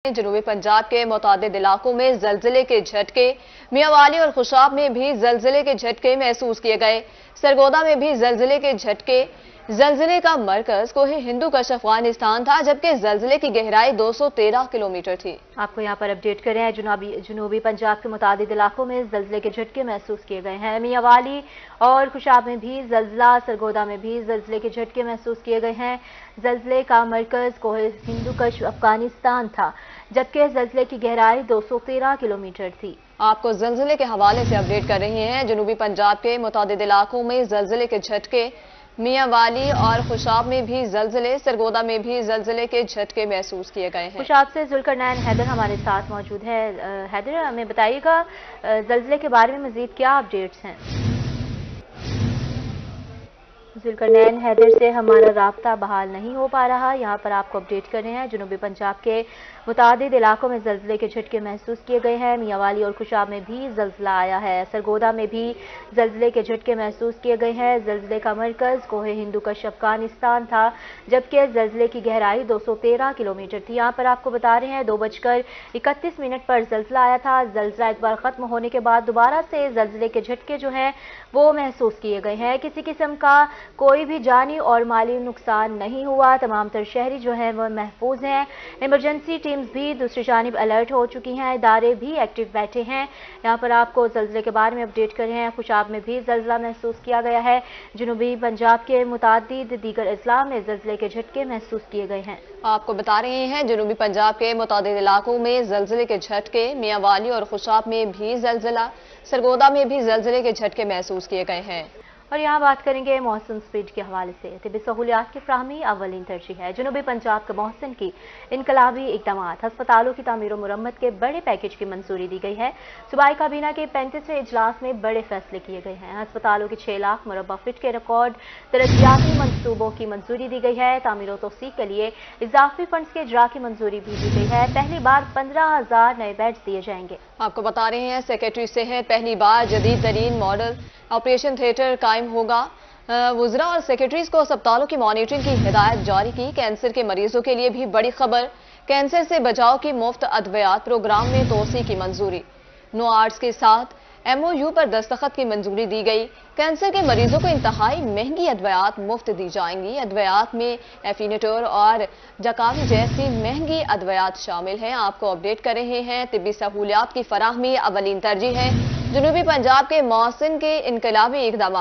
जनूबी पंजाब के मुतादिद इलाकों में जलजिले के झटके, मियांवाली और खुशाब में भी जलजिले के झटके महसूस किए गए। सरगोदा में भी जलजिले के झटके। जलजिले का मरकज कोहे हिंदू कश अफगानिस्तान था, जबकि जलजिले की गहराई 213 किलोमीटर थी। आपको यहाँ पर अपडेट कर रहे हैं। जनूबी पंजाब के मुतादिद इलाकों में जलजिले के झटके महसूस किए गए हैं। मियांवाली और खुशाब में भी जलजिला, सरगोदा में भी जलजिले के झटके महसूस किए गए हैं। जलजिले का मरकज कोहे हिंदू कश अफगानिस्तान था, जबकि जलजिले की गहराई 213 किलोमीटर थी। आपको जलजिले के हवाले से अपडेट कर रही हैं। जनूबी पंजाब के मुतादिद इलाकों में जलजिले के झटके, मियांवाली और खुशाब में भी जलजिले, सरगोदा में भी जलजिले के झटके महसूस किए गए हैं। खुशाब से जुल्करनैन हैदर हमारे साथ मौजूद है। हैदर, हमें बताइएगा जलजिले के बारे में मजीद क्या अपडेट्स हैं? जुल्करनैन हैदर से हमारा राब्ता बहाल नहीं हो पा रहा। यहाँ पर आपको अपडेट कर रहे हैं। जनूबी पंजाब के मुतादिद इलाकों में जलजिले के झटके महसूस किए गए हैं। मियांवाली और खुशाब में भी जलजिला आया है। सरगोदा में भी जलजिले के झटके महसूस किए गए हैं। जलजिले का मरकज कोहे हिंदू कश अफगानिस्तान था, जबकि जलजिले की गहराई 213 किलोमीटर थी। यहाँ पर आपको बता रहे हैं 2:31 पर जलजिला आया था। जलजिला एक बार खत्म होने के बाद दोबारा से जलजिले के झटके जो हैं वो महसूस किए गए हैं। किसी किस्म का कोई भी जानी और माली नुकसान नहीं हुआ। तमाम तर शहरी जो हैं वो महफूज हैं। इमरजेंसी टीम्स भी दूसरी जानिब अलर्ट हो चुकी हैं। इदारे भी एक्टिव बैठे हैं। यहाँ पर आपको जलजिले के बारे में अपडेट कर रहे हैं। खुशाब में भी जलजिला महसूस किया गया है। जनूबी पंजाब के मुतादिद दीगर अजला में जलजिले के झटके महसूस किए गए हैं। आपको बता रहे हैं जनूबी पंजाब के मुतादिद इलाकों में जलजिले के झटके, मियांवाली और खुशाब में भी जलजिला, सरगोदा में भी जलजिले के झटके महसूस किए गए हैं। और यहाँ बात करेंगे मौसम स्पीड के हवाले से। तिब्बी सहूलियात की फ्राहमी अव्वलीन तरजीह है। जनूबी पंजाब के महसन की इनकलाबी इकदाम, हस्पतालों की तामीर और मुरम्मत के बड़े पैकेज की मंजूरी दी गई है। सूबाई काबीना के 35वें इजलास में बड़े फैसले किए गए हैं। हस्पतालों के 6 लाख मुरब्बा फीट के रिकॉर्ड तरक्याती मंसूबों की मंजूरी दी गई है। तामीर और तोसीक के लिए इजाफी फंड्स के इजरा की मंजूरी भी दी गई है। पहली बार 15,000 नए बेड्स दिए जाएंगे। आपको बता रहे हैं सेक्रेटरी सेहत पहली बार जदीद तरीन मॉडल ऑपरेशन थिएटर कायम होगा। वुज़रा और सेक्रेटरीज को अस्पतालों की मॉनिटरिंग की हिदायत जारी की। कैंसर के मरीजों के लिए भी बड़ी खबर। कैंसर से बचाव की मुफ्त अद्वियात प्रोग्राम में तोसी की मंजूरी। नो आर्ट्स के साथ MOU पर दस्तखत की मंजूरी दी गई। कैंसर के मरीजों को इंतहाई महंगी अद्वियात मुफ्त दी जाएंगी। अद्वियात में एफिनेटर और जकावी जैसी महंगी अद्वियात शामिल हैं। आपको अपडेट कर रहे हैं। तिब्बी सहूलियात की फराहमी अव्वलीन तरजीह है। जनूबी पंजाब के मौसिन के इनकलाबी इकदाम,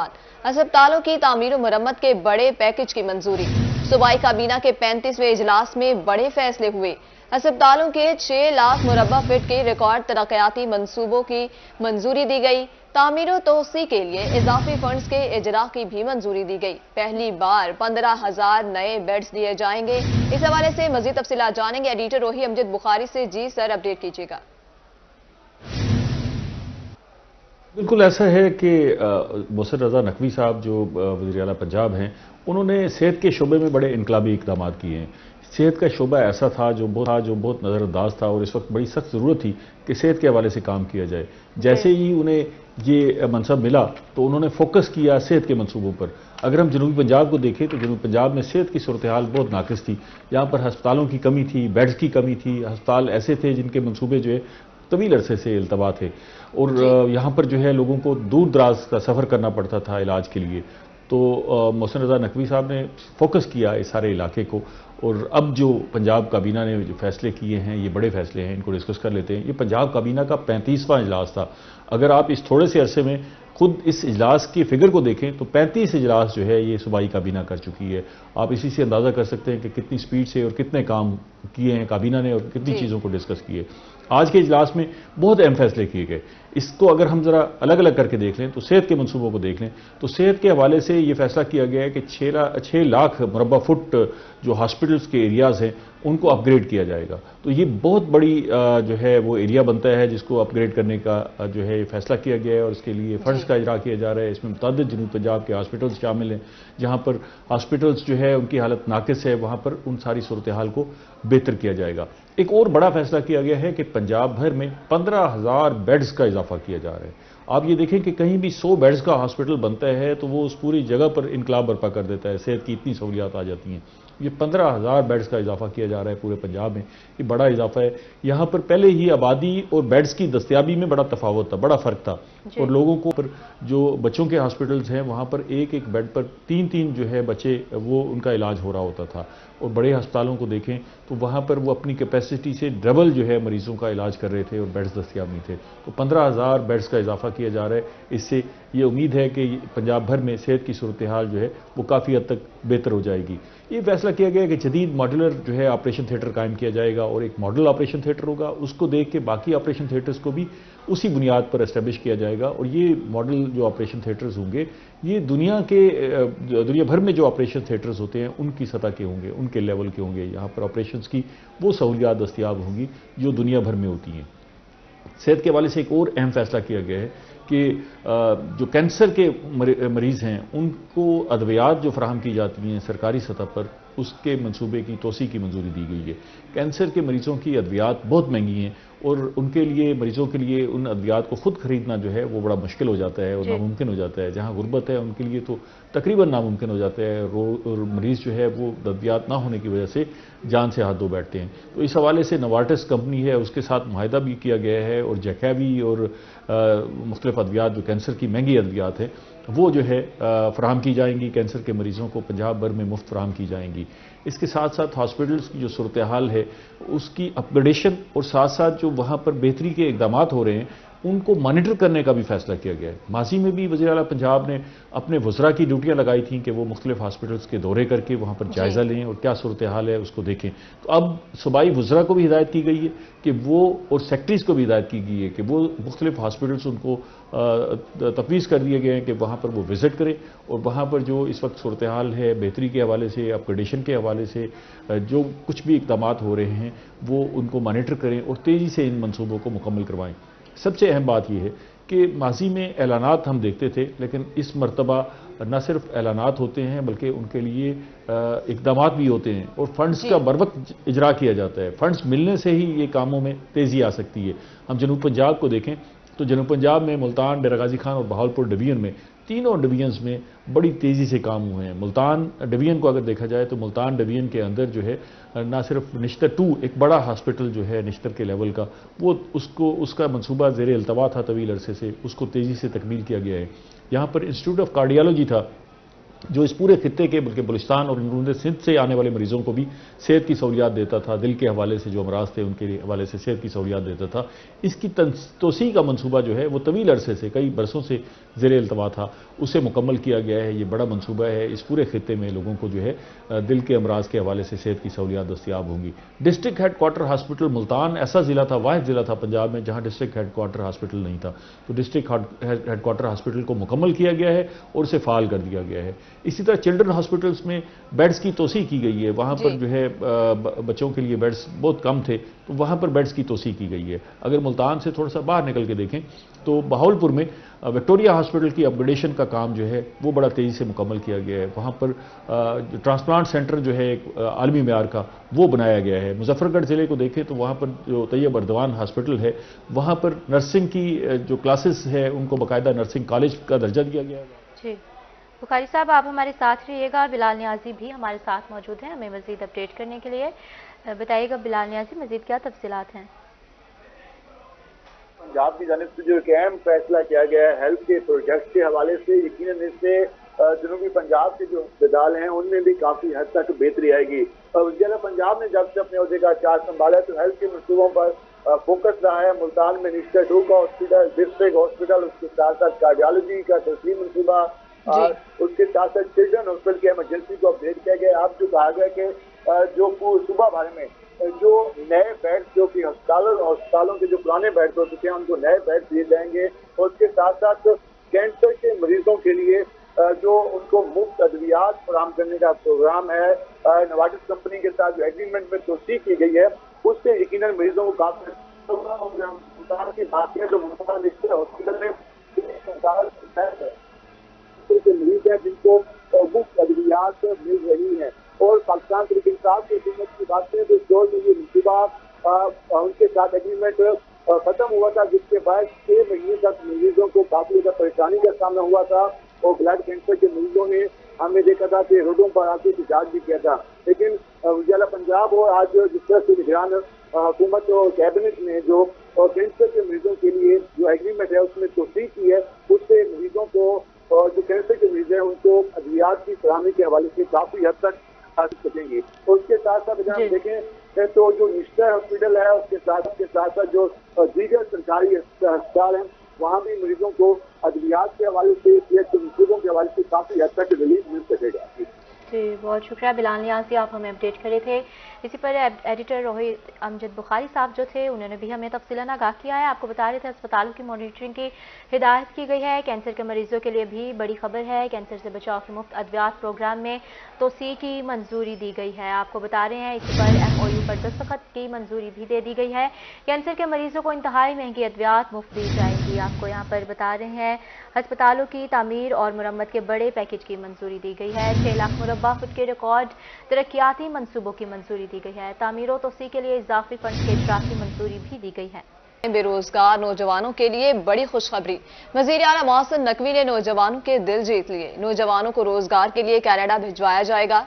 अस्पतालों की तामीर और मरम्मत के बड़े पैकेज की मंजूरी। सूबाई काबीना के 35वें इजलास में बड़े फैसले हुए। अस्पतालों के 6 लाख मुरब्बा फीट के रिकॉर्ड तरक्याती मंसूबों की मंजूरी दी गई। तामीर और तोसी के लिए इजाफी फंड्स के इजरा की भी मंजूरी दी गई। पहली बार 15,000 नए बेड्स दिए जाएंगे। इस हवाले से मजीद तफसीलात जानेंगे एडिटर रोही अमजद बुखारी से। जी सर, अपडेट कीजिएगा। बिल्कुल ऐसा है कि मोहसिन रजा नकवी साहब जो वज़ीर आला पंजाब हैं, उन्होंने सेहत के शोबे में बड़े इनकलाबी इक़दाम किए हैं। सेहत का शोबा ऐसा था जो बहुत नज़रअंदाज था और इस वक्त बड़ी सख्त ज़रूरत थी कि सेहत के हवाले से काम किया जाए। जैसे ही उन्हें ये मनसब मिला तो उन्होंने फोकस किया सेहत के मनसूबों पर। अगर हम जनूबी पंजाब को देखें तो जनूबी पंजाब में सेहत की सूरत हाल बहुत नाकिस थी। यहाँ पर हस्पतालों की कमी थी, बेड्स की कमी थी। हस्पताल ऐसे थे जिनके मनसूबे जो है तवील अरसे से इल्तवा थे और यहाँ पर जो है लोगों को दूर दराज का सफ़र करना पड़ता था इलाज के लिए। तो मोहसिन रजा नकवी साहब ने फोकस किया इस सारे इलाके को। और अब जो पंजाब काबीना ने जो फैसले किए हैं ये बड़े फैसले हैं, इनको डिस्कस कर लेते हैं। ये पंजाब काबीना का 35वां इजलास था। अगर आप इस थोड़े से अरसे में खुद इस इजलास की फिगर को देखें तो 35 इजलास जो है ये सूबाई काबीना कर चुकी है। आप इसी से अंदाज़ा कर सकते हैं कि कितनी स्पीड से और कितने काम किए हैं काबीना ने और कितनी चीज़ों को डिस्कस किए। आज के इजलास में बहुत अहम फैसले किए गए। इसको अगर हम ज़रा अलग अलग करके देख लें तो सेहत के मनसूबों को देख लें तो सेहत के हवाले से ये फैसला किया गया है कि 6 लाख मुरब्बा फुट जो हॉस्पिटल्स के एरियाज़ हैं उनको अपग्रेड किया जाएगा। तो ये बहुत बड़ी जो है वो एरिया बनता है जिसको अपग्रेड करने का जो है फैसला किया गया है और इसके लिए फंड्स का इजरा किया जा रहा है। इसमें मुतअद्दिद जनूब पंजाब के हॉस्पिटल्स शामिल हैं। जहाँ पर हॉस्पिटल्स जो है उनकी हालत नाकिस है वहाँ पर उन सारी सूरत हाल को बेहतर किया जाएगा। एक और बड़ा फैसला किया गया है कि पंजाब भर में 15,000 बेड्स का इजाफा किया जा रहा है। आप ये देखें कि कहीं भी 100 बेड्स का हॉस्पिटल बनता है तो वो उस पूरी जगह पर इनकलाब बर्पा कर देता है। सेहत की इतनी सहूलियात आ जाती हैं। یہ 15,000 بیڈز کا اضافہ کیا جا رہا ہے پورے پنجاب میں، یہ بڑا اضافہ ہے۔ یہاں پر پہلے ہی آبادی اور بیڈز کی دستیابی میں بڑا تفاوت تھا، بڑا فرق تھا، اور لوگوں کو جو بچوں کے ہاسپٹلز ہیں وہاں پر ایک بیڈ پر 3 جو ہے بچے وہ ان کا علاج ہو رہا ہوتا تھا، اور بڑے ہسپتالوں کو دیکھیں تو وہاں پر وہ اپنی کیپیسٹی سے ڈبل جو ہے مریضوں کا علاج کر رہے تھے اور بیڈز دستیاب نہیں تھے۔ تو 15,000 بیڈز کا اضافہ کیا جا رہا ہے، اس سے یہ امید ہے کہ پنجاب بھر میں صحت کی صورتحال جو ہے وہ کافی حد تک بہتر ہو جائے گی۔ یہ فیصلہ کیا گیا کہ جدید ماڈولر جو ہے آپریشن تھیٹر قائم کیا جائے گا، اور ایک ماڈل آپریشن تھیٹر ہوگا، اس کو دیکھ کے باقی آپریشن تھیٹرز کو بھی اسی بنیاد پر اسٹیبلش کیا جائے گا، اور یہ ماڈل جو آپریشن تھیٹرز ہوں گے یہ دنیا بھر میں جو آپریشن تھیٹرز ہوتے ہیں ان کی سطح کے ہوں گے، ان کے لیول کے ہوں گے۔ یہاں پر آپریشنز کی وہ سہولیات دستیاب ہوں گی جو دنیا بھر میں ہوتی ہیں۔ صحت کے حوالے سے ایک اور اہم فیصلہ کیا گیا ہے کہ جو کینسر کے مریض ہیں ان کو ادویات جو فراہم کی جاتی ہیں سرکاری سطح پر، اس کے منصوبے کی توسیع کی منظوری دی گئی ہے۔ کینسر کے مریضوں کی ادویات بہت مہنگی ہیں، اور ان کے لیے مریضوں کے لیے ان ادویات کو خود خریدنا جو ہے وہ بڑا مشکل ہو جاتا ہے اور ناممکن ہو جاتا ہے۔ جہاں غربت ہے ان کے لیے تو تقریباً ناممکن ہو جاتا ہے، اور مریض جو ہے وہ ادویات نہ ہونے کی وجہ سے جان سے ہاتھ دھو بیٹھتے ہیں۔ تو اس حوالے سے نوارٹس کمپنی ہے، اس کے ساتھ معاہدہ بھی کیا گیا ہے، اور جیکیوی اور مختلف ادویات جو کینسر کی مہنگی ادویات ہیں وہ جو ہے فراہم کی جائیں گی، کینسر کے مریضوں کو پنجاب بھر میں مفت فراہم کی جائیں گی۔ اس کے ساتھ ساتھ ہاسپٹلس کی جو صورتحال ہے اس کی اپ گریڈیشن، اور ساتھ ساتھ جو وہاں پر بہتری کے اقدامات ہو رہے ہیں ان کو مانیٹر کرنے کا بھی فیصلہ کیا گیا ہے۔ ماضی میں بھی وزیر اعلیٰ پنجاب نے اپنے وزراء کی ڈیوٹیاں لگائی تھیں کہ وہ مختلف ہاسپٹلس کے دورے کر کے وہاں پر جائزہ لیں اور کیا صورتحال ہے اس کو دیکھیں۔ تو اب صوبائی وزراء کو بھی ہدایت کی گئی ہے کہ وہ، اور سیکٹریز کو بھی ہدایت کی گئی ہے کہ وہ مختلف ہاسپٹلس ان کو تفویض کر دیے گئے ہیں کہ وہاں پر وہ وزٹ کریں، اور وہاں پر جو اس وقت صورتحال ہے بہتری کے حوالے سے، اپ گریڈیشن کے حوالے سے جو کچھ بھی اقدامات ہو رہے ہیں وہ ان کو مانیٹر کریں اور تیزی سے ان منصوبوں کو مکمل کروائیں۔ سب سے اہم بات یہ ہے کہ ماضی میں اعلانات ہم دیکھتے تھے، لیکن اس مرتبہ نہ صرف اعلانات ہوتے ہیں بلکہ ان کے لیے اقدامات بھی ہوتے ہیں، اور فنڈز کا بروقت اجرا کیا جاتا ہے۔ فنڈز ملنے سے ہی یہ کاموں میں تیزی آ سکتی ہے۔ ہم جنوب پنجاب کو دیکھیں تو جنوب پنجاب میں ملتان، ڈیرہ غازی خان اور بہاولپور ڈویژن میں، تینوں ڈویژنز میں بڑی تیزی سے کام ہوئے ہیں۔ ملتان ڈویژن کو اگر دیکھا جائے تو ملتان ڈویژن کے اندر جو ہے نہ صرف نشتر 2 ایک بڑا ہاسپٹل جو ہے نشتر کے لیول کا، وہ اس کا منصوبہ زیر التوا تھا طویل عرصے سے، اس کو تیزی سے تکمیل کیا گیا ہے۔ یہاں پر انسٹیٹیوٹ آف کارڈیالوجی تھا جو اس پورے خطے کے بلکہ بلوچستان اور اندرون سندھ سے آنے والے مریضوں کو بھی صحت کی سہولیات دیتا تھا، دل کے حوالے سے جو امراض تھے ان کے حوالے سے صحت کی سہولیات دیتا تھا۔ اس کی توسیع کا منصوبہ جو ہے وہ طویل عرصے سے، کئی برسوں سے زیر التوا تھا، اسے مکمل کیا گیا ہے۔ یہ بڑا منصوبہ ہے، اس پورے خطے میں لوگوں کو جو ہے دل کے امراض کے حوالے سے صحت کی سہولیات دستیاب ہوں گی۔ District head quarter hospital Multan ایسا ضلع تھا، واحد ضلع تھا پنجاب میں جہاں ڈسٹرکٹ ہیڈ کوارٹر ہاسپٹل نہیں تھا، تو ڈسٹرکٹ ہیڈ کوارٹر ہاسپٹل کو مکمل کیا گیا ہے اور اسے فعال کر دیا گیا ہے۔ اسی طرح چلڈرن ہاسپٹلز میں بیڈز کی توسیع کی گئی ہے، وہاں پر جو ہے بچوں کے لیے بیڈز بہت کم تھے تو وہاں پر بیڈز کی توسیع کی گئی ہے۔ اگر ملتان سے تھوڑا سا باہر نکل کے دیکھیں تو بہاولپور میں وکٹوریہ ہاسپٹل کی اپ گریڈیشن کا کام جو ہے وہ بڑا تیزی سے مکمل کیا گیا ہے۔ وہاں پر ٹرانسپلانٹ سینٹر جو ہے ایک عالمی معیار کا وہ بنایا گیا ہے۔ مظفر گڑھ ضلع کو دیکھیں تو وہاں پر جو طیب اردوان ہاسپٹل ہے وہاں پر نرسنگ کی جو کلاسز ہے ان کو باقاعدہ نرسنگ کالج کا درجہ دیا گیا ہے۔ جی بخاری صاحب، آپ ہمارے ساتھ رہیے گا۔ بلال نیازی بھی ہمارے ساتھ موجود ہیں ہمیں مزید اپڈیٹ کرنے کے لیے۔ بتائیے گا بلال نیازی، مزید کیا تفصیلات ہیں؟ پنجاب کی جانب سے جو ایک اہم فیصلہ کیا گیا ہے ہیلتھ کے پروجیکٹ کے حوالے سے، یقیناً اس سے جنوبی پنجاب کے جو ہسپتال ہیں ان میں بھی کافی حد تک بہتری آئے گی۔ وزیر اعلیٰ پنجاب نے جب سے اپنے عہدے کا چارج سنبھالا تو ہیلتھ کے منصوبوں پر فوکس رہا ہے۔ ملتان میں نشتر 2 کا ہاسپٹل، ڈسٹرکٹ ہاسپٹل، اس کے ساتھ ساتھ کارڈیالوجی کا ترسیل منصوبہ، اس کے ساتھ ساتھ چلڈرن ہاسپٹل کی ایمرجنسی کو اپڈیٹ کیا گیا۔ اب جو کہا گیا کہ جو صوبہ بھر میں جو نئے بیڈ جو کہ ہسپتالوں کے جو پرانے بیڈ ہو چکے ہیں ان کو نئے بیڈ دیے جائیں گے، اور اس کے ساتھ ساتھ کینسر کے مریضوں کے لیے جو ان کو مفت ادویات فراہم کرنے کا پروگرام ہے، نوارٹس کمپنی کے ساتھ جو ایگریمنٹ میں توسیع کی گئی ہے اس سے یقیناً مریضوں کو کافی ملتان کی بات ہے تو ملتان ہاسپٹل میں مریض ہیں جن کو مفت ادویات مل رہی ہیں، اور پاکستان تحریک انصاف کی حکومت کی بات کریں تو اس دور میں یہ منصوبہ ان کے ساتھ ایگریمنٹ ختم ہوا تھا، جس کے بعد 6 مہینے تک مریضوں کو کافی زیادہ پریشانی کا سامنا ہوا تھا۔ और ब्लड कैंसर के मरीजों ने हमने देखा था कि रोडों पर आके एहतजाज भी किया था। लेकिन वज़ीर पंजाब और आज जिस तरह से निगरान हुकूमत और कैबिनेट ने जो कैंसर के मरीजों के लिए जो एग्रीमेंट है उसमें तोसीह की है, उससे मरीजों को जो कैंसर के मरीज हैं उनको अद्वियात की फराहमी के हवाले से काफी हद तक हासिल सकेंगे। और उसके साथ साथ अगर हम देखें तो जो निश्चय हॉस्पिटल है उसके साथ जो दीगर सरकारी अस्पताल हैं वहाँ भी मरीजों को अद्वियात के हवाले से सेहत के मंसूबों के हवाले से काफी हद तक रिलीफ मिल सकेगा। जी बहुत शुक्रिया बिलाल नियाज़ी, आप हमें अपडेट करे थे। इसी पर एडिटर रोहित अमजद बुखारी साहब जो थे उन्होंने भी हमें तफसीलन आगाह किया है। आपको बता रहे थे अस्पतालों की मॉनिटरिंग की हिदायत की गई है। कैंसर के मरीजों के लिए भी बड़ी खबर है, कैंसर से बचाव के मुफ्त अद्वियात प्रोग्राम में तोसी की मंजूरी दी गई है। आपको बता रहे हैं इसी पर MOU पर दस्तखत की मंजूरी भी दे दी गई है। कैंसर के मरीजों को इंतहाई महंगी अद्वियात मुफ्त दी जाएंगी। आपको यहाँ पर बता रहे हैं अस्पतालों की तामीर और मुरम्मत के बड़े पैकेज की मंजूरी दी गई है। 6 लाख मुरब्बा फुट के रिकॉर्ड तरक्याती मंसूबों की मंजूरी दी गई है। तामीर और तोसी के लिए इजाफी फंड के इजरा की मंजूरी भी दी गई है। बेरोजगार नौजवानों के लिए बड़ी खुशखबरी, वजीर आला मोहसिन नकवी ने नौजवानों के दिल जीत लिए। नौजवानों को रोजगार के लिए कनाडा भिजवाया जाएगा।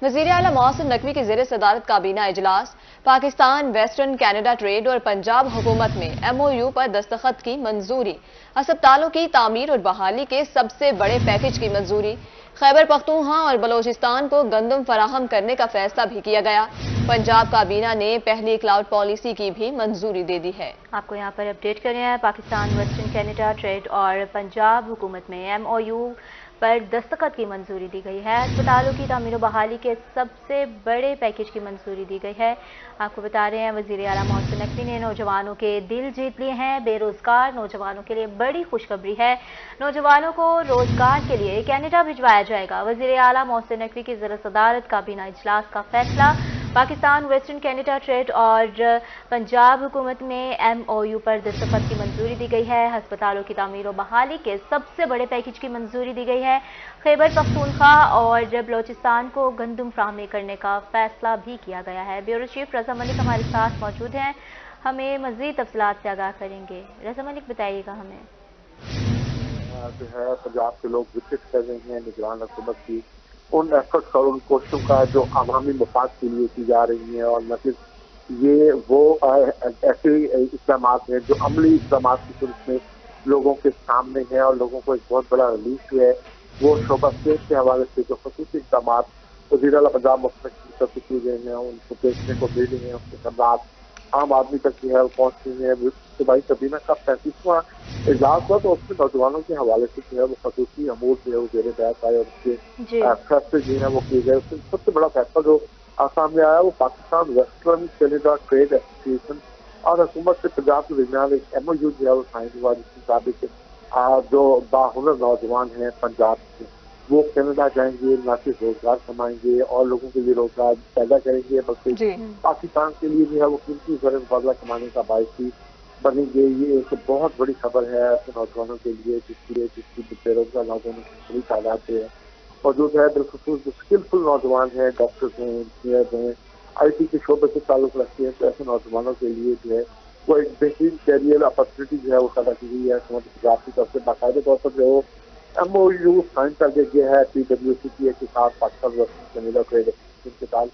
वजीर आला मोहसिन नकवी की ज़ेर सदारत काबीना इजलास, पाकिस्तान वेस्टर्न कनाडा ट्रेड और पंजाब हुकूमत में MOU पर दस्तखत की मंजूरी, अस्पतालों की तामीर और बहाली के सबसे बड़े पैकेज की मंजूरी, खैबर पख्तूनख्वा और बलोचिस्तान को गंदम फराहम करने का फैसला भी किया गया। पंजाब काबीना ने पहली क्लाउड पॉलिसी की भी मंजूरी दे दी है। आपको यहाँ पर अपडेट कर रहे हैं पाकिस्तान वेस्टर्न कनाडा ट्रेड और पंजाब हुकूमत में MOU पर दस्तखत की मंजूरी दी गई है। अस्पतालों की तामीर बहाली के सबसे बड़े पैकेज की मंजूरी दी गई है। आपको बता रहे हैं वज़ीर आला मोहसिन नकवी ने नौजवानों के दिल जीत लिए हैं। बेरोजगार नौजवानों के लिए बड़ी खुशखबरी है, नौजवानों को रोजगार के लिए कनाडा भिजवाया जाएगा। वज़ीर आला मोहसिन नकवी की ज़ेर सदारत काबीना इजलास का फैसला, पाकिस्तान वेस्टर्न कनाडा ट्रेड और पंजाब हुकूमत में MOU पर दस्तखत की मंजूरी दी गई है। अस्पतालों की तामीर और बहाली के सबसे बड़े पैकेज की मंजूरी दी गई है। खैबर पख्तूनख्वा और बलोचिस्तान को गंदम फराहमी करने का फैसला भी किया गया है। ब्यूरो चीफ रज़ा मलिक हमारे साथ मौजूद हैं, हमें मज़ीद तफसीलात से आगाह करेंगे। रज़ा मलिक बताइएगा हमें। जो है पंजाब के लोग विजिट कर रहे हैं निगरान हुकूमत की उन एफर्ट्स और उन कोशिशों का जो अवामी मफाद के लिए की जा रही है, और न सिर्फ ये वो ऐसे इक़दाम हैं जो अमली इक़दाम की सूरत में लोगों के सामने हैं और लोगों को एक बहुत बड़ा रिलीफ है। वो शोबा सेहत के हवाले से जो ख़ुसूसी इक़दाम वज़ीर आला पंजाब मुफ्ती की तरफ से किए गए हैं उनको देखने को मिल रही हैं, उसके खबरात आम आदमी तक जो है वो पहुँच रही है। सूबाई काबीना का 35वां इजलास हुआ तो उसमें नौजवानों के हवाले से जो है वो ख़ुसूसी अमूर जो है वो ज़ेरे बहस आए और उसके फैसले जो है वो किए गए। उसमें सबसे बड़ा फैसला जो सामने आया वो Pakistan western Canada trade association और हुकूमत से पंजाब के दरमियान एक MOU जो है वो साइन हुआ, जिसके मुताबिक जो बाहुनर नौजवान हैं पंजाब के वो कनाडा जाएंगे, न सिर्फ रोजगार कमाएंगे और लोगों के लिए रोजगार पैदा करेंगे बल्कि पाकिस्तान के लिए जो है वो कीमती ज़र मुबादला कमाने का बायस भी बनेंगे। ये एक बहुत बड़ी खबर है ऐसे नौजवानों के लिए जिसकी बेरोजगार नौजवानों की बड़ी तादाद है मौजूद है। बिलखुसूस जो स्किलफुल नौजवान हैं, डॉक्टर्स हैं, इंजीनियर हैं, IT के शोबे से ताल्लुक रखते हैं, तो ऐसे नौजवानों के लिए जो है वो एक बेहतरीन कैरियर अपॉर्चुनिटी जो है वो पैदा की गई है। पंजाब की तरफ से बाकायदे तौर पर जो MOU साइन कर दिया गया है PWCTA के साथ Pakistan western Canada trade association के साथ,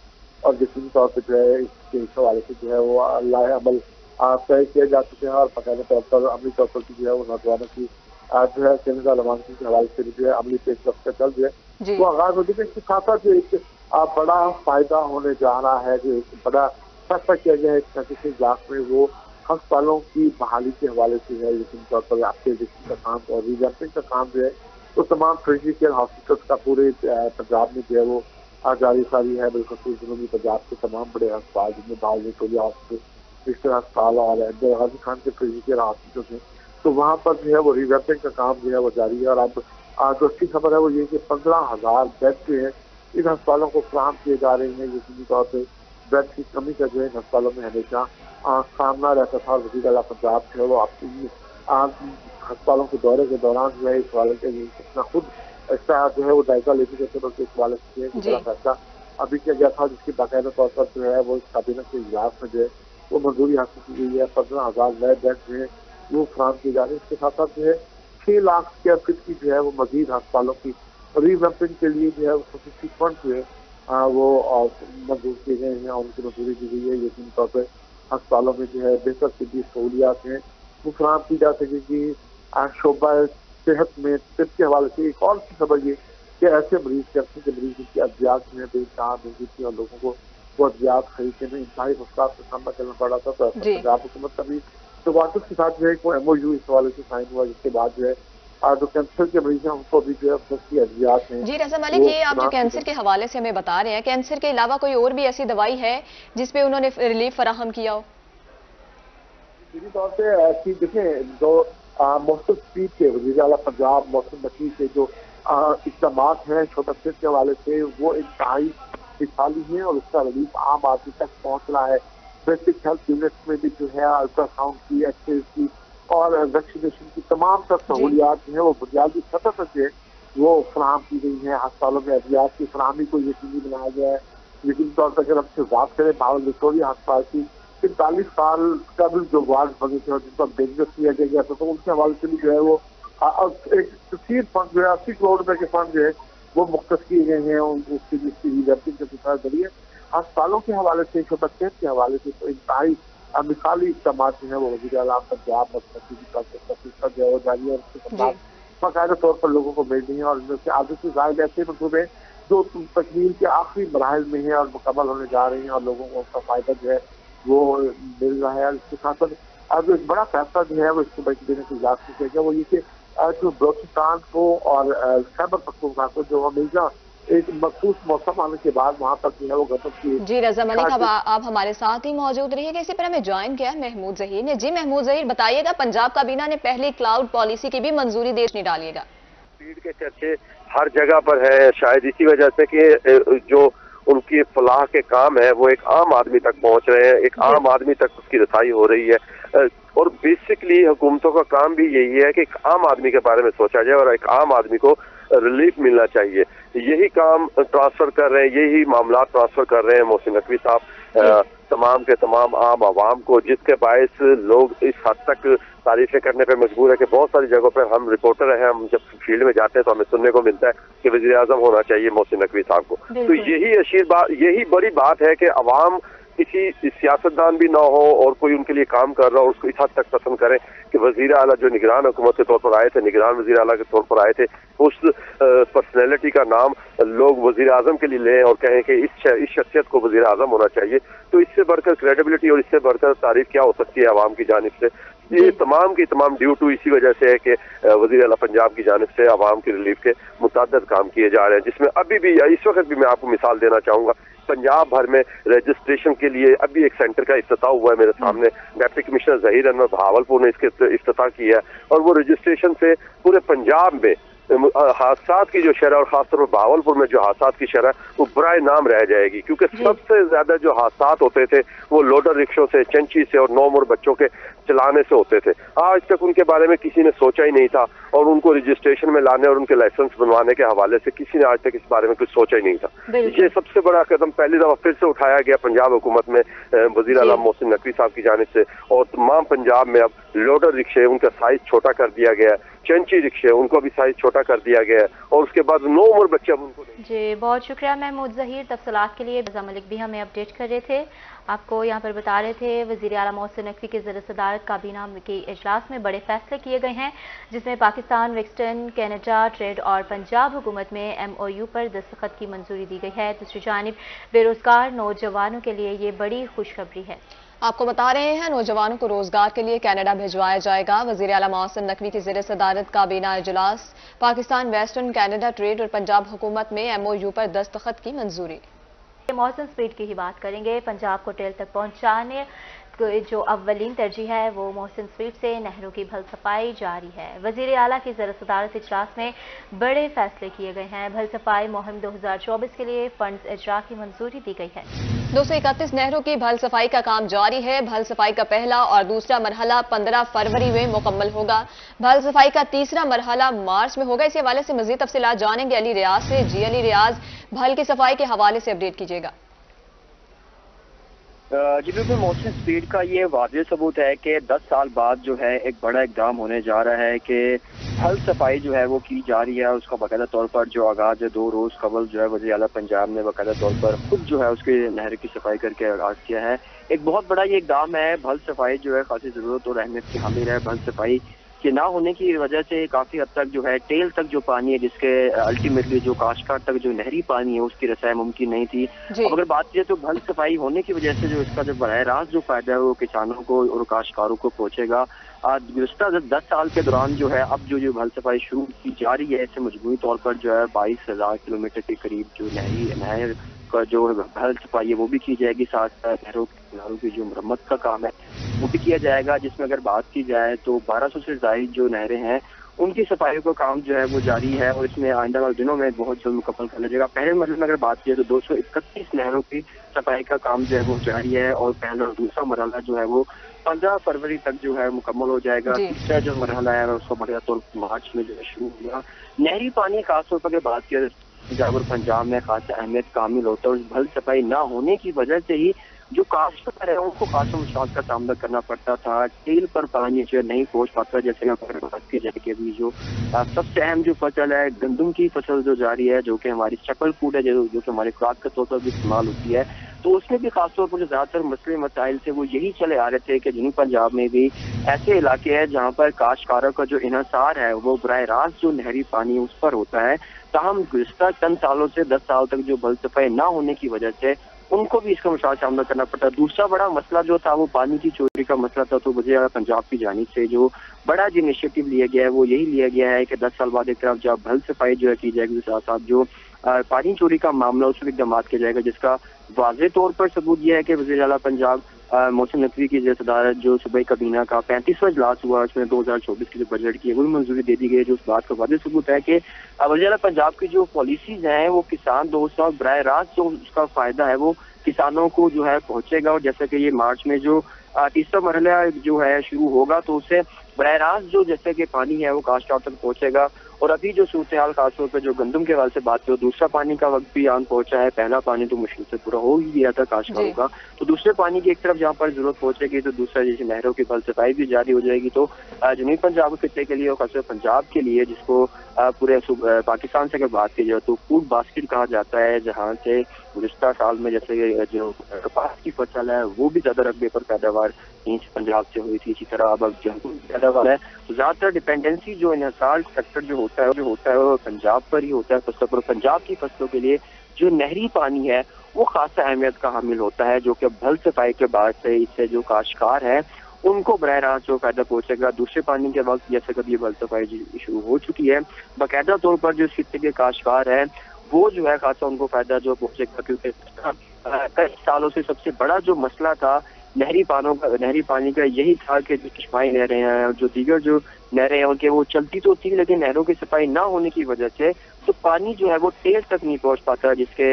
और यकीनी तौर पर जो है इसके हवाले से जो है वो लाए अमल तय किए जा चुके हैं और बाकायदे तौर पर अमली तौर पर जो है वो नौजवानों की जो है कनाडा रवानगी के हवाले से जो है अमली पेश रफ्त चल रही है वो आगाज हो गई। इसके साथ साथ जो एक बड़ा फायदा होने जा रहा है, जो एक बड़ा फैसला किया गया है इस फैसले इजलास में, वो अस्पतालों की बहाली के हवाले से है। यकीनी तौर पर आपके का काम और रिवैम्पिंग का काम जो है तो तमाम ट्रेनिटरी केयर हॉस्पिटल्स का पूरे पंजाब में जो है वो जारी सारी है। बिलखसूस जनूबी पंजाब के तमाम बड़े अस्पताल जिनमें बाल विक्टोरिया हॉस्पिटल, क्रिस्टल अस्पताल और गाजी खान के ट्रेनिटरी केयर हॉस्पिटल हैं, तो वहाँ पर जो है वो रिवैम्पिंग का काम जो है वो जारी है। और अब जो अच्छी खबर है वो ये कि 15,000 बेड जो है इन अस्पतालों को फराहम किए जा रहे हैं। यकीनी तौर पर बेड की कमी का जो है अस्पतालों में हमेशा सामना रहता था। वज़ीर आला पंजाब जो है वो अपनी अस्पतालों के दौरे के दौरान जो है इस वाले के अपना खुद इसका जो है वो जायजा लेने के इस वाले से बड़ा फैसला अभी किया गया था, जिसकी बाकायदा तौर पर जो है वो इस काबीना के इजलास में जो है वो मंजूरी हासिल की गई है। 15,000 नए बेड जो है वो फराहम किए जा रहे हैं। इसके साथ साथ जो है 6 लाख स्क्वायर फीट की जो है वो मजीद अस्पतालों की रीवैम्पिंग के लिए जो है वो फंड जो है वो मंजूर किए गए हैं और उनको मंजूरी दी गई है। यकीनी तौर पर अस्पतालों में जो है बेहतर तिब्बी सहूलियात हैं वो फराहम की जा सकेगी। शोबा सेहत में तिब के हवाले से एक और खबर ये कि ऐसे मरीज कैंसर के मरीज की अद्वियात जो है बेनकाम मौजूद थी और लोगों को वो अद्वियात खरीदने में इंतहाई मुश्किल का सामना करना पड़ रहा था। तो पंजाब हुकूमत का भी गवर्नमेंट के साथ जो है वो MOU इस हवाले से साइन हुआ, जिसके बाद जो है जो कैंसर के मरीज हैं उनको भी जो है सस्ती अद्वियात हैं। जी रज़ा मलिक, ये आप जो कैंसर के हवाले से हमें बता रहे हैं, कैंसर के अलावा कोई और भी ऐसी दवाई है जिसपे उन्होंने रिलीफ फराहम किया हो? सीधी तौर से ऐसी देखें जो मौसम स्पीड के वज़ीर आला पंजाब मौसम नकवी के जो इक़दाम हैं शोबा सेहत के हवाले से वो इंतहाई मिसाली हैं और उसका रिलीफ आम आदमी तक पहुँच रहा है। बेसिक हेल्थ यूनिट्स में भी जो है अल्ट्रासाउंड की, एक्सरे की और वैक्सीनेशन की तमाम तर सहूलियात जो है वो बुनियादी सतह पर जो है वो फराहम की गई हैं। अस्पतालों में अद्वियात की फराहमी को यकीनी बनाया गया है। यकीनी तौर पर अगर हमसे बात करें भावल विक्टोरिया अस्पताल की 45 साल का भी जो वार्ड बने थे और जिनको डेंजर किया गया था, तो उनके हवाले से भी जो है वो एक तस्वीर फंड जो है 80 करोड़ रुपए के फंड जो है वो मुख्तस किए गए हैं उसके रीवैम्पिंग के जरिए। अस्पतालों के हवाले से, शोबा सेहत के हवाले से तो इंतहाई मिसाली इक़दाम जो है वो वज़ीर आला पंजाब मौसम का जो है वो जारी है और उसके साथ बाकायदा तौर पर लोगों को मिल रही है और इनमें से आधे से ज्यादा ऐसे मंसूबे जो तकमील के आखिरी मराहल में है और मुकम्मल होने जा रहे हैं और लोगों को उसका फायदा जो है वो मिल रहा है। इसके साथ साथ अब एक बड़ा फैसला जो है वो इसको बल्कि देने की इजाजत किया गया, वो ये कि जो बलोचिस्तान को और खैबर पख्तूनख्वा को जो हमेशा एक मखसूस मौसम आने के बाद वहाँ पर जो है वो गजब की। जी रज़ा मलिक, अब आप हमारे साथ ही मौजूद रहिएगा। इसी पर हमें ज्वाइन किया महमूद ज़हीर ने। जी महमूद ज़हीर, बताइएगा, पंजाब काबीना ने पहली क्लाउड पॉलिसी की भी मंजूरी देश नहीं डालिएगा। स्पीड के चर्चे हर जगह पर है, शायद इसी वजह से कि जो उनकी फलाह के काम है वो एक आम आदमी तक पहुंच रहे हैं, एक आम आदमी तक उसकी रसाई हो रही है। और बेसिकली हुकूमतों का काम भी यही है कि एक आम आदमी के बारे में सोचा जाए और एक आम आदमी को रिलीफ मिलना चाहिए। यही काम ट्रांसफर कर रहे हैं, यही मामला ट्रांसफर कर रहे हैं मोहसिन नकवी साहब तमाम के तमाम आम आवाम को, जिसके बायस लोग इस हद तक तारीफें करने पे मजबूर है कि बहुत सारी जगहों पर हम रिपोर्टर हैं, हम जब फील्ड में जाते हैं तो हमें सुनने को मिलता है कि वज़ीर आज़म होना चाहिए मोहसिन नकवी साहब को। तो यही बड़ी बात है कि अवाम किसी सियासतदान भी ना हो और कोई उनके लिए काम कर रहा हो उसको इस हद तक पसंद करें कि वज़ीर आला जो निगरान हुकूमत के तौर पर आए थे, निगरान वज़ीर आला के तौर पर आए थे, उस पर्सनैलिटी का नाम लोग वज़ीर आज़म के लिए लें और कहें कि इस शख्सियत को वज़ीर आज़म होना चाहिए। तो इससे बढ़कर क्रेडिबिलिटी और इससे बढ़कर तारीफ क्या हो सकती है आवाम की जानिब से। ये तमाम की तमाम ड्यू टू इसी वजह से है कि वज़ीर आला पंजाब की जानिब से आवाम की रिलीफ के मुतअद्दिद काम किए जा रहे हैं, जिसमें अभी भी इस वक्त भी मैं आपको मिसाल देना चाहूँगा, पंजाब भर में रजिस्ट्रेशन के लिए अभी एक सेंटर का इफ्तिताह हुआ है मेरे सामने। डिप्टी कमिश्नर ज़हीर अनवर भावलपुर ने इसके इफ्तिताह किया है और वो रजिस्ट्रेशन से पूरे पंजाब में हादसात की जो शरह और खासतौर पर भावलपुर में जो हादसात की शरह वो बराए नाम रह जाएगी, क्योंकि सबसे ज्यादा जो हादसात होते थे वो लोडर रिक्शों से, चंची से और 9 उम्र बच्चों के चलाने से होते थे। आज तक उनके बारे में किसी ने सोचा ही नहीं था और उनको रजिस्ट्रेशन में लाने और उनके लाइसेंस बनवाने के हवाले से किसी ने आज तक इस बारे में कुछ सोचा ही नहीं था। ये सबसे बड़ा कदम पहली दफा फिर से उठाया गया पंजाब हुकूमत में वज़ीर आला मोहसिन नकवी साहब की जानिब से और तमाम पंजाब में अब लोडर रिक्शे उनका साइज छोटा कर दिया गया है, चंची रिक्शे उनको भी साइज छोटा कर दिया गया है और उसके बाद 9 उम्र बच्चे अब उनको जी बहुत शुक्रिया महमूद ज़हीर, तफसीलात के लिए। रज़ा मलिक भी हमें अपडेट कर रहे थे, आपको यहाँ पर बता रहे थे वज़ीर आला मोहसिन नकवी के ज़रिए सदारत काबीना के इजलास में बड़े फैसले किए गए हैं, जिसमें पाकिस्तान, वेस्टर्न कनाडा ट्रेड और पंजाब हुकूमत में MOU पर दस्तखत की मंजूरी दी गई है। दूसरी जानिब बेरोजगार नौजवानों के लिए ये बड़ी खुशखबरी है। आपको बता रहे हैं नौजवानों को रोजगार के लिए कनाडा भिजवाया जाएगा। वज़ीर आला मोहसिन नकवी की ज़रिए सदारत काबीना इजलास, पाकिस्तान, वेस्टर्न कनाडा ट्रेड और पंजाब हुकूमत में MOU पर दस्तखत की मंजूरी। मौसम स्पीड की ही बात करेंगे। पंजाब को टेल तक पहुंचाने जो अव्वलीन तरजीह है वो मोहसिन स्पीड से नहरों की भल सफाई जारी है। वज़ीर आला की ज़रिए सदारत इजलास में बड़े फैसले किए गए हैं। भल सफाई मुहिम 2024 के लिए फंड्स इजरा की मंजूरी दी गई है। 231 नहरों की भल सफाई का काम जारी है। भल सफाई का पहला और दूसरा मरहला 15 फरवरी में मुकम्मल होगा। भल सफाई का तीसरा मरहला मार्च में होगा। इसी हवाले से मजीद तफसीलात जानेंगे अली रियाज से। जी अली रियाज, भल की सफाई के हवाले से अपडेट कीजिएगा। جی بالکل محسن، اسپیڈ کا یہ واضح ثبوت ہے کہ 10 سال بعد جو ہے ایک بڑا اقدام ہونے جا رہا ہے کہ پھل صفائی جو ہے وہ کی جا رہی ہے. اس کا باقاعدہ طور پر جو آغاز ہے 2 روز قبل جو ہے وزیر اعلیٰ پنجاب نے باقاعدہ طور پر خود جو ہے اس کی نہر کی صفائی کر کے آغاز کیا ہے. ایک بہت بڑا یہ اقدام ہے. پھل صفائی جو ہے خاصی ضرورت اور اہمیت کی حامل ہے. پھل صفائی کے نہ ہونے کی وجہ سے کافی حد تک جو ہے ٹیل تک جو پانی ہے، جس کے الٹیمیٹلی جو کاشتکار تک جو نہری پانی ہے اس کی رسائی ممکن نہیں تھی. اب اگر بات کی تو پھل صفائی ہونے کی وجہ سے جو اس کا جو براہ راست جو فائدہ ہے وہ کسانوں کو اور کاشتکاروں کو پہنچے گا. گزشتہ 10 سال کے دوران جو ہے اب جو پھل صفائی شروع کی جا رہی ہے، اس سے مجموعی طور پر جو ہے 22,000 کلومیٹر کے قریب جو نہر کا جو پھل صفائی ہے وہ بھی کی جائے گی. ساتھ نہروں کی جو مرمت کا کام ہے وہ بھی کیا جائے گا، جس میں اگر بات کی جائے تو 1200 سے زائد جو نہریں ہیں ان کی صفائی کا کام جو ہے وہ جاری ہے، اور اس میں آئندہ والے دنوں میں بہت جلد مکمل کر لیا جائے گا. پہلے مرحلے میں اگر بات کی تو 231 نہروں کی صفائی کا کام جو ہے وہ جاری ہے، اور پہلا اور دوسرا مرحلہ جو ہے وہ 15 فروری تک جو ہے مکمل ہو جائے گا. تیسرا جو مرحلہ ہے اس کو بڑھیا طور پر مارچ میں جو ہے شروع ہوگا. نہری پانی خاص طور پر اگر بات کی پنجاب اور پنجاب میں خاص اہمیت کامل ہوتا ہے، اور پھل صفائی نہ ہونے کی وجہ سے ہی جو کاشتکار ہے ان کو خاص مشکلات کا سامنا کرنا پڑتا تھا. ٹیل پر پانی جو نہیں پہنچ پاتا. جیسے کہ بات کی جائے کہ ابھی جو سب سے اہم جو فصل ہے گندم کی فصل جو جاری ہے، جو کہ ہماری شکل فوڈ ہے، جو کہ ہماری خوراک کے طور پر بھی استعمال ہوتی ہے، تو اس میں بھی خاص طور پر جو زیادہ تر مسئلے مسائل تھے وہ یہی چلے آ رہے تھے کہ جنوبی پنجاب میں بھی ایسے علاقے ہیں جہاں پر کاشتکاروں کا جو انحصار ہے وہ براہ راست جو نہری پانی اس پر ہوتا ہے. تاہم گزشتہ چند سالوں سے 10 سال تک جو پھل صفائی نہ ہونے کی وجہ سے ان کو بھی اس کا مشکل سامنا کرنا پڑتا. دوسرا بڑا مسئلہ جو تھا وہ پانی کی چوری کا مسئلہ تھا. تو وزیر اعلیٰ پنجاب کی جانب سے جو بڑا جو انیشیٹو لیا گیا ہے وہ یہی لیا گیا ہے کہ 10 سال بعد ایک طرف جب پھل صفائی جو ہے کی جائے گی، ساتھ ساتھ جو پانی چوری کا معاملہ اس میں اقدامات کیا جائے گا، جس کا واضح طور پر ثبوت یہ ہے کہ وزیر اعلیٰ پنجاب محسن نقوی کی زیر صدارت جو صوبائی کابینہ کا 35واں اجلاس ہوا، اس میں 2024 کی جو بجٹ کی ہے وہ بھی منظوری دے دی گئی، جو اس بات کا واضح ثبوت ہے کہ وزیر اعلیٰ پنجاب کی جو پالیسیز ہیں وہ کسان دوست اور براہ راست جو اس کا فائدہ ہے وہ کسانوں کو جو ہے پہنچے گا. اور جیسا کہ یہ مارچ میں جو تیسرا مرحلہ جو ہے شروع ہوگا تو اسے براہ راست جو جیسے کہ پانی ہے وہ کاشتکار تک پہنچے گا. اور ابھی جو صورتحال خاص طور پہ جو گندم کے حوالے سے بات کی، دوسرا پانی کا وقت بھی آن پہنچا ہے. پہلا پانی تو مشکل سے پورا ہو ہی گیا تھا کاشتکاروں کا، تو دوسرے پانی کی ایک طرف جہاں پر ضرورت پہنچے گی تو دوسرا جیسے نہروں کی پھل صفائی بھی جاری ہو جائے گی. تو جنوبی پنجاب کے خطے کے لیے اور خاص طور پنجاب کے لیے، جس کو پورے پاکستان سے اگر بات کی جائے تو فوڈ باسکٹ کہا جاتا ہے، جہاں سے گزشتہ سال میں جیسے جو کپاس کی فصل ہے وہ بھی زیادہ رقبے پر پیداوار پنجاب سے ہوئی تھی، اسی طرح اب گیہوں کی پیداوار ہے. تو زیادہ تر ڈپینڈنسی جو انحصار سیکٹر جو ہوتا ہے وہ پنجاب پر ہی ہوتا ہے. فصلوں پر پنجاب کی فصلوں کے لیے جو نہری پانی ہے وہ خاص اہمیت کا حامل ہوتا ہے، جو کہ پھل صفائی کے بعد سے اس سے جو کاشتکار ہے ان کو براہ راست جو فائدہ پہنچے گا. دوسرے پانی کے وقت جیسے کبھی پھل صفائی شروع ہو چکی ہے، باقاعدہ طور پر جو اس خطے کے کاشتکار ہے وہ جو ہے خاصا ان کو فائدہ جو پہنچے گا، کیونکہ کئی سالوں سے سب سے بڑا جو مسئلہ تھا نہری پانی کا یہی تھا کہ جو چشمائی نہریں ہیں اور جو دیگر جو نہریں ہیں ان کے وہ چلتی تو تھی، لیکن نہروں کی صفائی نہ ہونے کی وجہ سے تو پانی جو ہے وہ ٹیل تک نہیں پہنچ پاتا، جس کے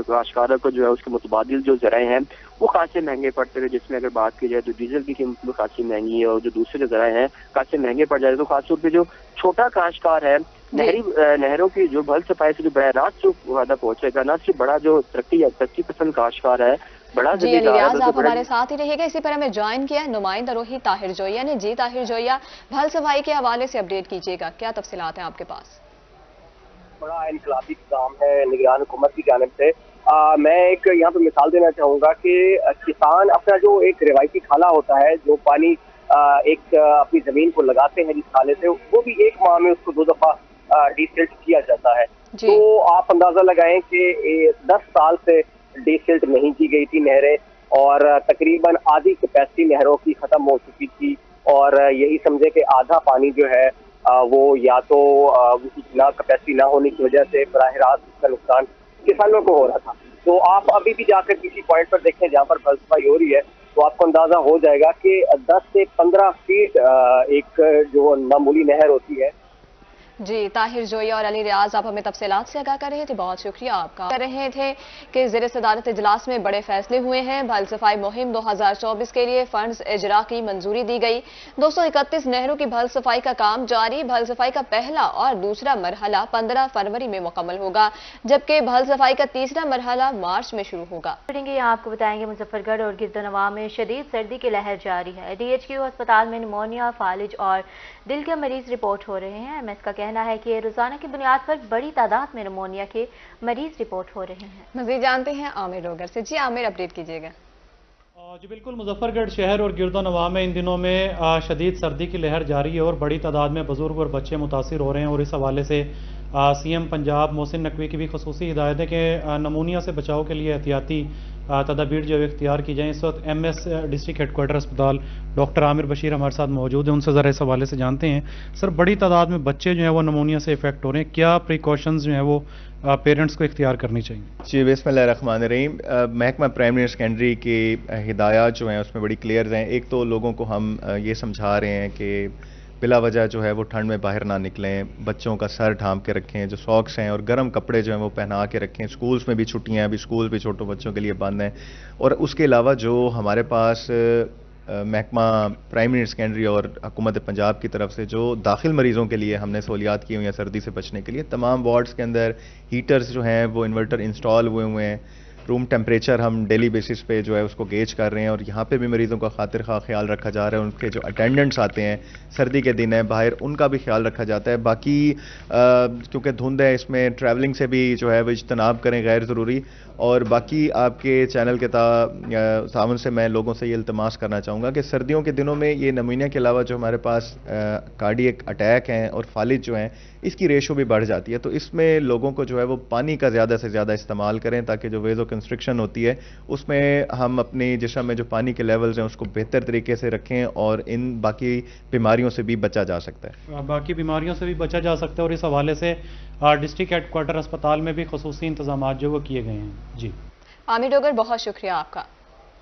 کاشتکاروں کو جو ہے اس کے متبادل جو ذرائع ہیں وہ خاصے مہنگے پڑتے ہیں. جس میں اگر بات کی جائے تو ڈیزل کی قیمت بھی خاصی مہنگی ہے، اور جو دوسرے ذرائع ہیں خاصے مہنگے پڑ جاتے ہیں. تو خاص طور پہ جو چھوٹا کاشتکار ہے نہروں کی جو پھل صفائی سے جو براہ راست جو فائدہ پہنچے گا، نہ صرف بڑا جو ترقی پسند کاشتکار ہے بڑا ریاض آپ ہمارے ساتھ ہی رہے گا. اسی پر ہمیں جوائن کیا ہے نمائندہ روہی طاہر جویا نے. جی طاہر جویا، پھل صفائی کے حوالے سے اپڈیٹ کیجیے گا، کیا تفصیلات ہیں آپ کے پاس؟ بڑا انقلابی اقدام ہے نگران حکومت کی جانب سے. میں ایک یہاں پہ مثال دینا چاہوں گا کہ کسان اپنا جو ایک روایتی کھالا ہوتا ہے، جو پانی ایک اپنی زمین کو لگاتے ہیں جس کھالے سے، وہ بھی ایک ماہ میں اس کو 2 دفعہ ڈیسلٹ کیا جاتا ہے. تو آپ اندازہ لگائیں کہ 10 سال سے ڈیسلٹ نہیں کی گئی تھی نہریں، اور تقریباً آدھی کیپیسٹی نہروں کی ختم ہو چکی تھی، اور یہی سمجھے کہ آدھا پانی جو ہے وہ یا تو کیپیسٹی نہ ہونے کی وجہ سے براہ راست اس کا نقصان کسانوں کو ہو رہا تھا. تو آپ ابھی بھی جا کر کسی پوائنٹ پر دیکھیں جہاں پر پھل صفائی ہو رہی ہے تو آپ کو اندازہ ہو جائے گا کہ 10 سے 15 فیٹ ایک جو معمولی نہر ہوتی ہے जी, ताहिर जोई और अली रियाज आप हमें तफसीलात से आगाह कर रहे थे, बहुत शुक्रिया आपका। कर रहे थे कि ज़ेर सदारत इजलास में बड़े फैसले हुए हैं। भल सफाई मुहिम 2024 के लिए फंड्स इजरा की मंजूरी दी गई। 231 नहरों की भल सफाई का काम जारी। भल सफाई का पहला और दूसरा मरहला 15 फरवरी में मुकम्मल होगा, जबकि भल सफाई का तीसरा मरहला मार्च में शुरू होगा। यहाँ आपको बताएंगे मुजफ्फरगढ़ और गिरदनवा में शदीद सर्दी की लहर जारी है। DHQ अस्पताल में निमोनिया, फालिज और दिल के मरीज रिपोर्ट हो रहे हैं। MS का कहना है कि रोजाना की बुनियाद पर बड़ी तादाद में निमोनिया के मरीज रिपोर्ट हो रहे हैं। मजीद जानते हैं आमिर रोगर से। जी आमिर, अपडेट कीजिएगा। जी बिल्कुल, मुजफ्फरगढ़ शहर और गिरदोनवा में इन दिनों में शदीद सर्दी की लहर जारी है और बड़ी तादाद में बुजुर्ग और बच्चे मुतासिर हो रहे हैं। और इस हवाले से CM पंजाब मोहसिन नकवी की भी खुसूसी हिदायत है कि नमूनिया से बचाव के लिए एहतियाती तदाबीर जो इख्तियार की जाएँ। इस वक्त MS डिस्ट्रिक्ट हेडक्वार्टर अस्पताल डॉक्टर आमिर बशीर हमारे साथ मौजूद हैं, उनसे ज़रा इस हवाले से जानते हैं। सर, बड़ी तादाद में बच्चे जो हैं वो नमूनिया से इफेक्ट हो रहे हैं, क्या प्रिकॉशंस जो हैं वो पेरेंट्स को इख्तियार करनी चाहिए? जी बिस्मिल्लाहिर्रहमानिर्रहीम। महकमा प्राइमरी सेकेंडरी की हिदायत जो हैं उसमें बड़ी क्लियर हैं। एक तो लोगों को हम ये समझा रहे हैं कि बिला वजह जो है वो ठंड में बाहर ना निकलें, बच्चों का सर ढांप के रखें, जो सॉक्स हैं और गर्म कपड़े जो हैं वो पहना के रखें। स्कूल्स में भी छुट्टियां हैं, अभी स्कूल भी छोटे बच्चों के लिए बंद हैं। और उसके अलावा जो हमारे पास महकमा प्राइमरी सेकेंडरी और हुकूमत पंजाब की तरफ से जो दाखिल मरीज़ों के लिए हमने सहूलियात की हुई हैं सर्दी से बचने के लिए, तमाम वार्ड्स के अंदर हीटर्स जो हैं वो इन्वर्टर इंस्टॉल हुए हैं। रूम टेम्परेचर हम डेली बेसिस पे जो है उसको गेज कर रहे हैं और यहाँ पे भी मरीज़ों का खातिर खा ख्याल रखा जा रहा है। उनके जो अटेंडेंट्स आते हैं, सर्दी के दिन है बाहर, उनका भी ख्याल रखा जाता है। बाकी क्योंकि धुंध है, इसमें ट्रैवलिंग से भी जो है वो इज्तनाब करें गैर ज़रूरी। और बाकी आपके चैनल के तावन से मैं लोगों से ये इल्तमास करना चाहूँगा कि सर्दियों के दिनों में ये नमूनिया के अलावा जो हमारे पास कार्डियक अटैक हैं और फालिज जो हैं, इसकी रेशो भी बढ़ जाती है। तो इसमें लोगों को जो है वो पानी का ज़्यादा से ज़्यादा इस्तेमाल करें ताकि जो वेज़ो कंस्ट्रिक्शन होती है उसमें हम अपनी जिस्म में जो पानी के लेवल्स हैं उसको बेहतर तरीके से रखें और इन बाकी बीमारियों से भी बचा जा सकता है। बाकी बीमारियों से भी बचा जा सकता है और इस हवाले से डिस्ट्रिक्ट हेडक्वार्टर अस्पताल में भी खुसूसी इंतजाम जो वो किए गए हैं। जी आमिर डोगर, बहुत शुक्रिया आपका।